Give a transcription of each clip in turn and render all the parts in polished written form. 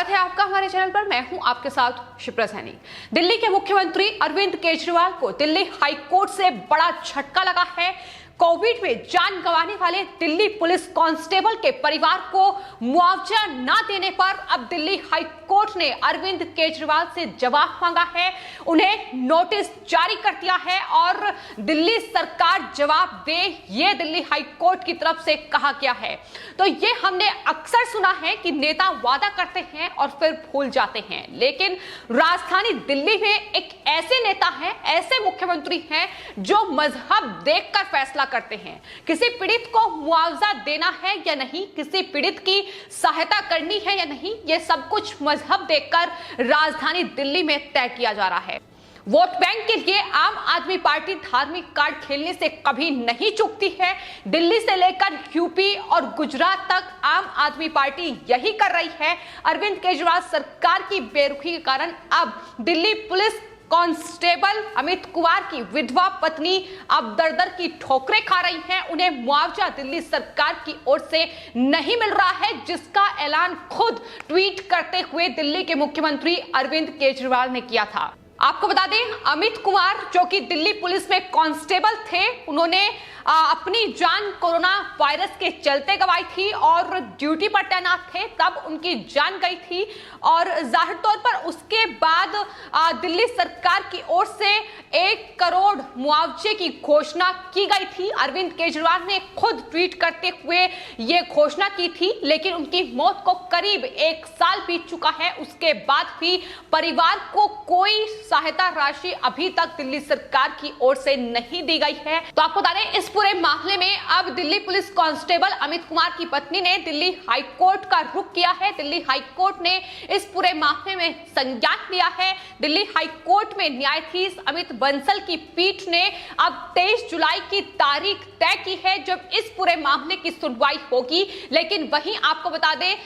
स्वागत है आपका हमारे चैनल पर। मैं हूं आपके साथ शिप्रा सैनी। दिल्ली के मुख्यमंत्री अरविंद केजरीवाल को दिल्ली हाई कोर्ट से बड़ा झटका लगा है। कोविड में जान गंवाने वाले दिल्ली पुलिस कांस्टेबल के परिवार को मुआवजा न देने पर अब दिल्ली हाई कोर्ट ने अरविंद केजरीवाल से जवाब मांगा है, उन्हें नोटिस जारी कर दिया है और दिल्ली सरकार जवाब दे, ये दिल्ली हाई कोर्ट की तरफ से कहा गया है। तो ये हमने अक्सर सुना है कि नेता वादा करते हैं और फिर भूल जाते हैं, लेकिन राजधानी दिल्ली में एक ऐसे नेता हैं, ऐसे मुख्यमंत्री हैं जो मजहब देखकर फैसला करते हैं। किसी पीड़ित को मुआवजा देना है या नहीं, किसी पीड़ित की सहायता करनी है या नहीं, यह सब कुछ मजहब देखकर राजधानी दिल्ली में तय किया जा रहा है। वोट बैंक के लिए आम आदमी पार्टी धार्मिक कार्ड खेलने से कभी नहीं चूकती है। दिल्ली से लेकर यूपी और गुजरात तक आम आदमी पार्टी यही कर रही है। अरविंद केजरीवाल सरकार की बेरुखी के कारण अब दिल्ली पुलिस कांस्टेबल अमित कुमार की विधवा पत्नी अब दर-दर की ठोकरें खा रही हैं। उन्हें मुआवजा दिल्ली सरकार की ओर से नहीं मिल रहा है, जिसका ऐलान खुद ट्वीट करते हुए दिल्ली के मुख्यमंत्री अरविंद केजरीवाल ने किया था। आपको बता दें, अमित कुमार जो कि दिल्ली पुलिस में कांस्टेबल थे, उन्होंने अपनी जान कोरोना वायरस के चलते गंवाई थी और ड्यूटी पर तैनात थे, तब उनकी जान गई थी और जाहिर तौर पर उसके बाद दिल्ली सरकार की ओर से 1 करोड़ मुआवजे की घोषणा की गई थी। अरविंद केजरीवाल ने खुद ट्वीट करते हुए ये घोषणा की थी, लेकिन उनकी मौत को करीब 1 साल बीत चुका है। उसके बाद भी परिवार को कोई सहायता राशि अभी तक दिल्ली सरकार की ओर से नहीं दी गई है। तो आपको बता दें, इस पूरे मामले में अब दिल्ली पुलिस कांस्टेबल अमित कुमार की पत्नी ने दिल्ली हाई कोर्ट का रुख किया है। दिल्ली हाई कोर्ट ने इस पूरे मामले में संज्ञान लिया है। दिल्ली हाई कोर्ट में न्यायाधीश अमित बंसल की पीठ ने अब 23 जुलाई की तारीख तय की है जब इस पूरे मामले की सुनवाई होगी। लेकिन वहीं आपको बता दें,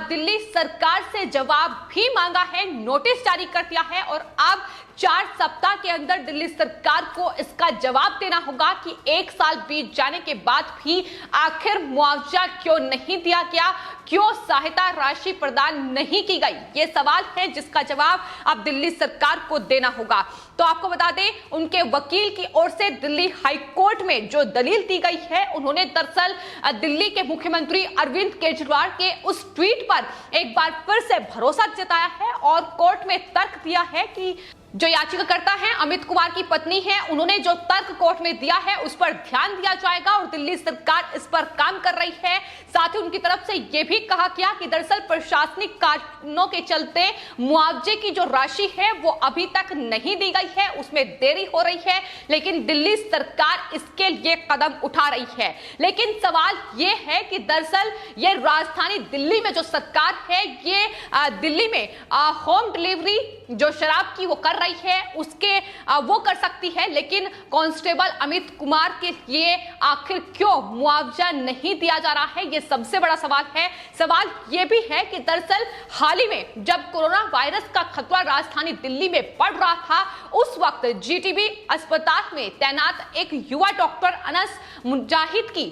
दिल्ली सरकार से जवाब भी मांगा है, नोटिस जारी कर दिया है और अब 4 सप्ताह के अंदर दिल्ली सरकार को इसका जवाब देना होगा कि 1 साल बीत जाने के बाद भी आखिर मुआवजा क्यों नहीं दिया गया, क्यों सहायता राशि प्रदान नहीं की गई। ये सवाल है जिसका जवाब अब दिल्ली सरकार को देना होगा। तो आपको बता दें, उनके वकील की ओर से दिल्ली हाई कोर्ट में जो दलील दी गई है, उन्होंने दरअसल दिल्ली के मुख्यमंत्री अरविंद केजरीवाल के उस ट्वीट पर एक बार फिर से भरोसा जताया है और कोर्ट में तर्क दिया है कि जो याचिकाकर्ता हैं अमित कुमार की पत्नी है, उन्होंने जो तर्क कोर्ट में दिया है उस पर ध्यान दिया जाएगा और दिल्ली सरकार इस पर काम कर रही है। साथ ही उनकी तरफ से यह भी कहा गया कि दरअसल प्रशासनिक कारणों के चलते मुआवजे की जो राशि है वो अभी तक नहीं दी गई है, उसमें देरी हो रही है, लेकिन दिल्ली सरकार इसके लिए कदम उठा रही है। लेकिन सवाल ये है कि दरअसल ये राजधानी दिल्ली में जो सरकार है, ये दिल्ली में होम डिलीवरी जो शराब की वो कर रही है, उसके वो कर सकती है, लेकिन कांस्टेबल अमित कुमार के लिए आखिर क्यों मुआवजा नहीं दिया जा रहा है, ये सबसे बड़ा सवाल है। सवाल ये भी है कि दरअसल हाल ही में जब कोरोना वायरस का खतरा राजधानी दिल्ली में बढ़ रहा था, उस वक्त जीटीबी अस्पताल में तैनात एक युवा डॉक्टर अनस मुजाहिद की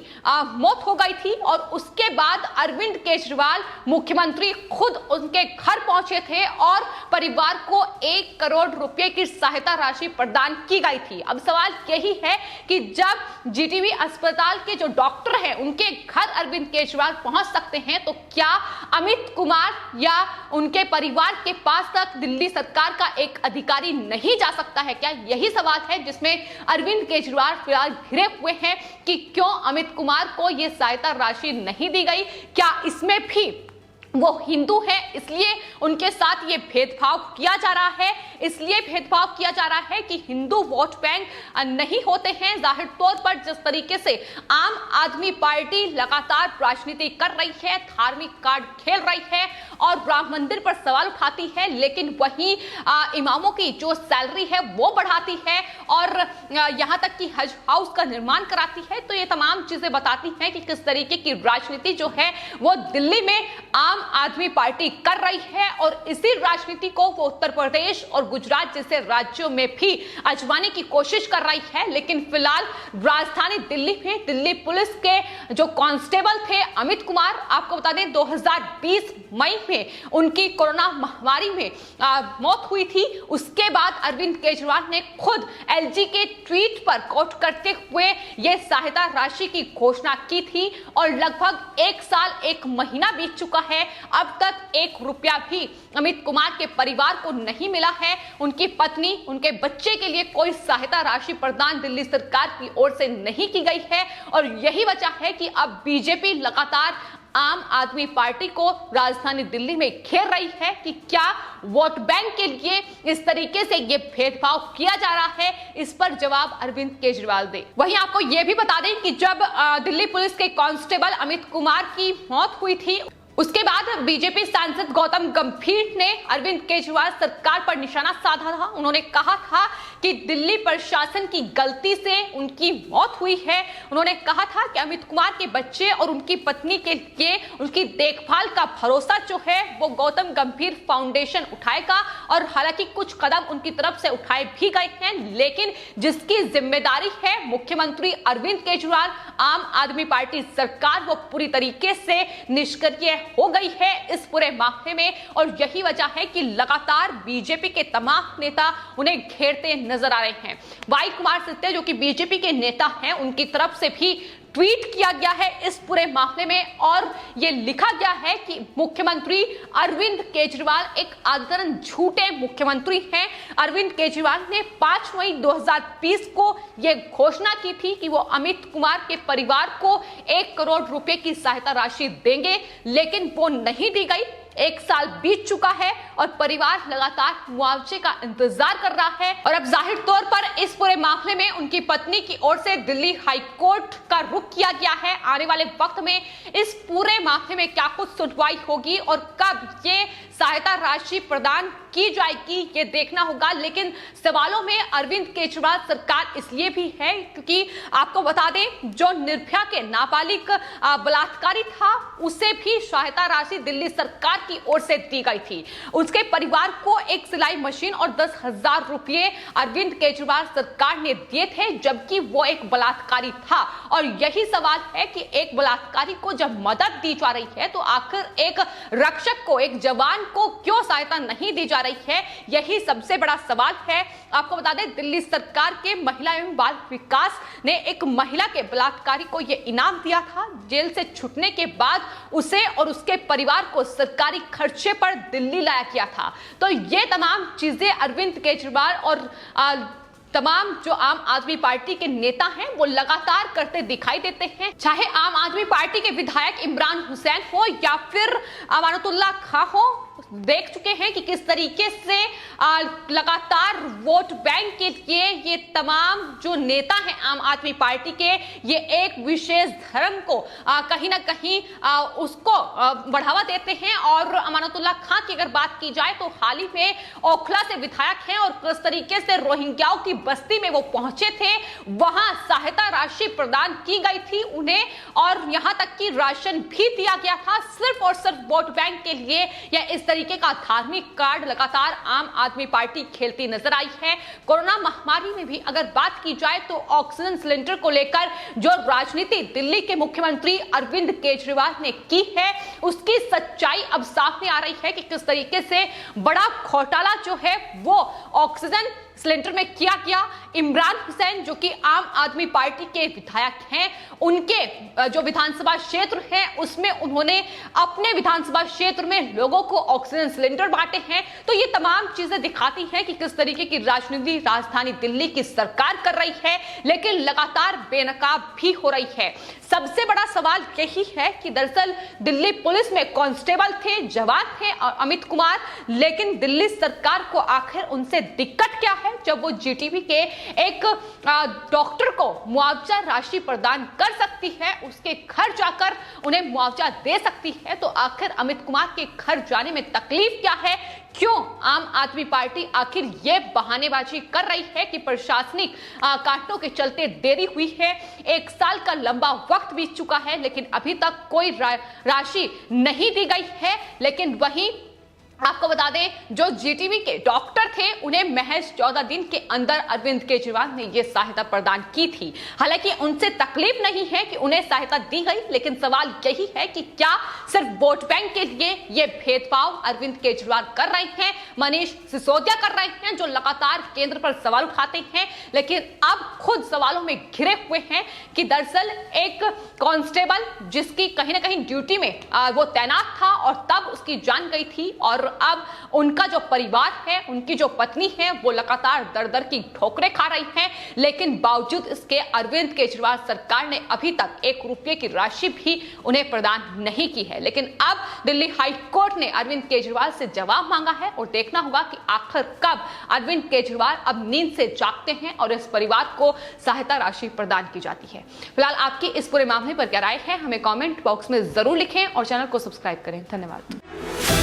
मौत हो गई थी और उसके बाद अरविंद केजरीवाल मुख्यमंत्री खुद उनके घर पहुंचे थे और परिवार को 1 करोड़ रुपए की सहायता राशि प्रदान की गई थी। अब सवाल यही है कि जब जीटीबी अस्पताल के जो डॉक्टर हैं उनके घर अरविंद केजरीवाल पहुंच सकते हैं, तो क्या अमित कुमार या उनके परिवार के पास तक दिल्ली सरकार का एक अधिकारी नहीं जा सकता है क्या? यही सवाल है जिसमें अरविंद केजरीवाल फिलहाल घिरे हुए हैं कि क्यों अमित कुमार को यह सहायता राशि नहीं दी गई। क्या इसमें भी वो हिंदू है इसलिए उनके साथ ये भेदभाव किया जा रहा है, इसलिए भेदभाव किया जा रहा है कि हिंदू वोट बैंक नहीं होते हैं। जाहिर तौर पर जिस तरीके से आम आदमी पार्टी लगातार राजनीति कर रही है, धार्मिक कार्ड खेल रही है और राम मंदिर पर सवाल उठाती है, लेकिन वहीं इमामों की जो सैलरी है वो बढ़ाती है और यहाँ तक कि हज हाउस का निर्माण कराती है, तो ये तमाम चीजें बताती हैं कि किस तरीके की राजनीति जो है वो दिल्ली में आम आदमी पार्टी कर रही है और इसी राजनीति को वो उत्तर प्रदेश और गुजरात जैसे राज्यों में भी आजमाने की कोशिश कर रही है। लेकिन फिलहाल राजधानी दिल्ली में दिल्ली पुलिस के जो कांस्टेबल थे अमित कुमार, आपको बता दें 2020 मई में उनकी कोरोना महामारी में मौत हुई थी। उसके बाद अरविंद केजरीवाल ने खुद एलजी के ट्वीट पर कोट करते हुए यह सहायता राशि की घोषणा की थी और लगभग 1 साल 1 महीना बीत चुका है, अब तक 1 रुपया भी अमित कुमार के परिवार को नहीं मिला है। उनकी पत्नी, उनके बच्चे के लिए कोई सहायता राशि प्रदान दिल्ली सरकार की ओर से नहीं की गई है और यही वजह है कि अब बीजेपी लगातार आम आदमी पार्टी को राजधानी दिल्ली में घेर रही है कि क्या वोट बैंक के लिए इस तरीके से ये भेदभाव किया जा रहा है। इस पर जवाब अरविंद केजरीवाल दे। वहीं आपको यह भी बता दें कि जब दिल्ली पुलिस के कांस्टेबल अमित कुमार की मौत हुई थी, उसके बाद बीजेपी सांसद गौतम गंभीर ने अरविंद केजरीवाल सरकार पर निशाना साधा था। उन्होंने कहा था कि दिल्ली प्रशासन की गलती से उनकी मौत हुई है। उन्होंने कहा था कि अमित कुमार के बच्चे और उनकी पत्नी के लिए उनकी देखभाल का भरोसा जो है वो गौतम गंभीर फाउंडेशन उठाएगा और हालांकि कुछ कदम उनकी तरफ से उठाए भी गए हैं, लेकिन जिसकी जिम्मेदारी है मुख्यमंत्री अरविंद केजरीवाल, आम आदमी पार्टी सरकार, वो पूरी तरीके से निष्क्रिय हो गई है इस पूरे मामले में। और यही वजह है कि लगातार बीजेपी के तमाम नेता उन्हें घेरते नजर आ रहे हैं। वाई कुमार सत्य जो कि बीजेपी के नेता हैं, उनकी तरफ से भी ट्वीट किया गया है इस पूरे मामले में और यह लिखा गया है कि मुख्यमंत्री अरविंद केजरीवाल एक आदरण झूठे मुख्यमंत्री हैं। अरविंद केजरीवाल ने 5 मई 2020 को यह घोषणा की थी कि वो अमित कुमार के परिवार को 1 करोड़ रुपए की सहायता राशि देंगे, लेकिन वो नहीं दी गई। 1 साल बीत चुका है और परिवार लगातार मुआवजे का इंतजार कर रहा है और अब जाहिर तौर पर इस पूरे मामले में उनकी पत्नी की ओर से दिल्ली हाई कोर्ट का रुख किया गया है। आने वाले वक्त में इस पूरे मामले में क्या कुछ सुनवाई होगी और कब ये सहायता राशि प्रदान की जाएगी ये देखना होगा। लेकिन सवालों में अरविंद केजरीवाल सरकार इसलिए भी है क्योंकि आपको बता दें जो निर्भया के नाबालिग बलात्कारी था उसे भी सहायता राशि दिल्ली सरकार की ओर से दी गई थी। उसके परिवार को एक सिलाई मशीन और 10,000 रुपये अरविंद केजरीवाल सरकार ने दिए थे, जबकि वो एक बलात्कारी था। और यही सवाल है कि एक बलात्कारी को जब मदद दी जा रही है तो आखिर एक रक्षक को, एक जवान को क्यों सहायता नहीं दी जा रही है, यही सबसे बड़ा सवाल है। आपको बता दें दिल्ली सरकार के महिला एवं बाल विकास ने एक महिला के बलात्कारी को यह इनाम दिया था। जेल से छूटने के बाद उसे और उसके परिवार को सरकारी खर्चे पर दिल्ली लाया गया था। तो ये तमाम चीजें अरविंद केजरीवाल और तमाम जो आम आदमी पार्टी के नेता हैं वो लगातार करते दिखाई देते हैं। चाहे आम आदमी पार्टी के विधायक इमरान हुसैन हो या फिर अमानतुल्लाह खां हो, देख चुके हैं कि किस तरीके से लगातार वोट बैंक के लिए ये तमाम जो नेता हैं आम आदमी पार्टी के, ये एक विशेष धर्म को कहीं ना कहीं उसको बढ़ावा देते हैं। और अमानतुल्लाह खां की अगर बात की जाए तो हाल ही में ओखला से विधायक हैं और किस तरीके से रोहिंग्याओं की बस्ती में वो पहुंचे थे, वहां सहायता राशि प्रदान की गई थी उन्हें और यहां तक कि राशन भी दिया गया था सिर्फ और सिर्फ वोट बैंक के लिए। या इस तरीके का धार्मिक कार्ड लगातार आम आदमी पार्टी खेलती नजर आई है। कोरोना महामारी में भी अगर बात की जाए तो ऑक्सीजन सिलेंडर को लेकर जो राजनीति दिल्ली के मुख्यमंत्री अरविंद केजरीवाल ने की है उसकी सच्चाई अब सामने आ रही है कि किस तरीके से बड़ा घोटाला जो है वो ऑक्सीजन सिलेंडर में किया गया। इमरान हुसैन जो कि आम आदमी पार्टी के विधायक हैं, उनके जो विधानसभा क्षेत्र है उसमें उन्होंने अपने विधानसभा क्षेत्र में लोगों को ऑक्सीजन सिलेंडर बांटे हैं। तो ये तमाम चीजें दिखाती हैं कि किस तरीके की राजनीति राजधानी दिल्ली की सरकार कर रही है, लेकिन लगातार बेनकाब भी हो रही है। सबसे बड़ा सवाल यही है कि दरअसल दिल्ली पुलिस में कांस्टेबल थे, जवान थे अमित कुमार, लेकिन दिल्ली सरकार को आखिर उनसे दिक्कत क्या है? है जब वो जीटीबी के एक डॉक्टर को मुआवजा राशि प्रदान कर सकती है, उसके घर जाकर उन्हें मुआवजा दे सकती है, तो आखिर अमित कुमार के घर जाने में तकलीफ क्या है? क्यों आम आदमी पार्टी आखिर ये बहानेबाजी कर रही है कि प्रशासनिक कारणों के चलते देरी हुई है? 1 साल का लंबा वक्त बीत चुका है लेकिन अभी तक कोई राशि नहीं दी गई है। लेकिन वहीं आपको बता दें, जो जीटीबी के डॉक्टर थे उन्हें महज 14 दिन के अंदर अरविंद केजरीवाल ने यह सहायता प्रदान की थी। हालांकि उनसे तकलीफ नहीं है कि उन्हें सहायता दी गई, लेकिन सवाल यही है कि क्या सिर्फ वोट बैंक के लिए ये भेदभाव अरविंद केजरीवाल कर रहे हैं, मनीष सिसोदिया कर रहे हैं, जो लगातार केंद्र पर सवाल उठाते हैं, लेकिन अब खुद सवालों में घिरे हुए हैं कि दरअसल एक कांस्टेबल जिसकी कहीं ना कहीं ड्यूटी में वो तैनात था और तब उसकी जान गई थी, और अब उनका जो परिवार है, उनकी जो पत्नी है, वो लगातार दर-दर की ठोकरें खा रही हैं। लेकिन बावजूद इसके अरविंद केजरीवाल सरकार ने अभी तक 1 रुपये की राशि भी उन्हें प्रदान नहीं की है। लेकिन अब दिल्ली हाई कोर्ट ने अरविंद केजरीवाल से जवाब मांगा है और देखना होगा कि आखिर कब अरविंद केजरीवाल अब नींद से जागते हैं और इस परिवार को सहायता राशि प्रदान की जाती है। फिलहाल आपकी इस पूरे मामले पर क्या राय है, हमें कमेंट बॉक्स में जरूर लिखें और चैनल को सब्सक्राइब करें। धन्यवाद।